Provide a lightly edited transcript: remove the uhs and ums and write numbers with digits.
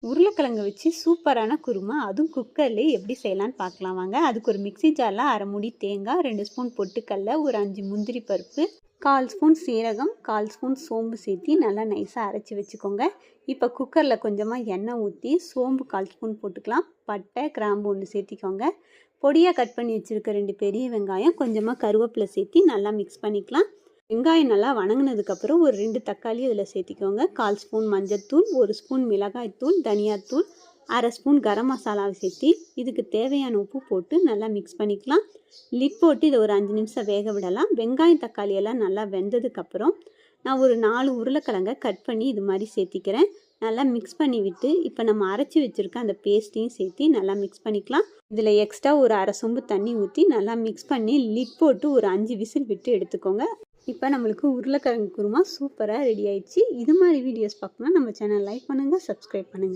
உருளைக்கிழங்கு வச்சு சூப்பரான குருமா, அதுவும் குக்கர்லேயே எப்படி செய்யலான்னு பார்க்கலாம் வாங்க. அதுக்கு ஒரு மிக்ஸி ஜாரில் 1/2 மூடி தேங்காய், 2 ஸ்பூன் பொட்டுக்கடலை, ஒரு 5 முந்திரி பருப்பு, 1/4 ஸ்பூன் சீரகம், 1/4 ஸ்பூன் சோம்பு சேர்த்து நல்லா நைஸாக அரைச்சி வச்சுக்கோங்க. இப்போ குக்கரில் கொஞ்சமாக எண்ணெய் ஊற்றி சோம்பு 1/4 ஸ்பூன் போட்டுக்கலாம். பட்டை, கிராம்பு 1 சேர்த்திக்கோங்க. பொடியாக கட் பண்ணி வச்சுருக்க 2 பெரிய வெங்காயம், கொஞ்சமாக கருவேப்பிலை சேர்த்து நல்லா மிக்ஸ் பண்ணிக்கலாம். வெங்காயம் நல்லா வணங்கினதுக்கப்புறம் ஒரு 2 தக்காளி இதில் சேர்த்திக்கோங்க. 1/4 ஸ்பூன் மஞ்சள்தூள், 1 ஸ்பூன் மிளகாய்த்தூள், தனியாத்தூள், 1/2 ஸ்பூன் கரம் மசாலாவை சேர்த்து இதுக்கு தேவையான உப்பு போட்டு நல்லா மிக்ஸ் பண்ணிக்கலாம். லிட் போட்டு இதை ஒரு 5 நிமிஷம் வேக விடலாம். வெங்காயம் தக்காளி எல்லாம் நல்லா வெந்ததுக்கப்புறம் நான் ஒரு 4 உருளைக்கிழங்கை கட் பண்ணி இது மாதிரி சேர்த்திக்கிறேன். நல்லா மிக்ஸ் பண்ணி விட்டு இப்போ நம்ம அரைச்சி வச்சுருக்க அந்த பேஸ்ட்டையும் சேர்த்து நல்லா மிக்ஸ் பண்ணிக்கலாம். இதில் எக்ஸ்ட்ரா ஒரு 1/2 சொம்பு தண்ணி ஊற்றி நல்லா மிக்ஸ் பண்ணி லிட் போட்டு ஒரு 5 விசில் விட்டு எடுத்துக்கோங்க. இப்போ நம்மளுக்கு உருளைக்கிழங்கு குருமா சூப்பராக ரெடி ஆயிடுச்சு. இது மாதிரி வீடியோஸ் பார்க்கணும்னா நம்ம சேனல் லைக் பண்ணுங்கள், சப்ஸ்கிரைப் பண்ணுங்கள்.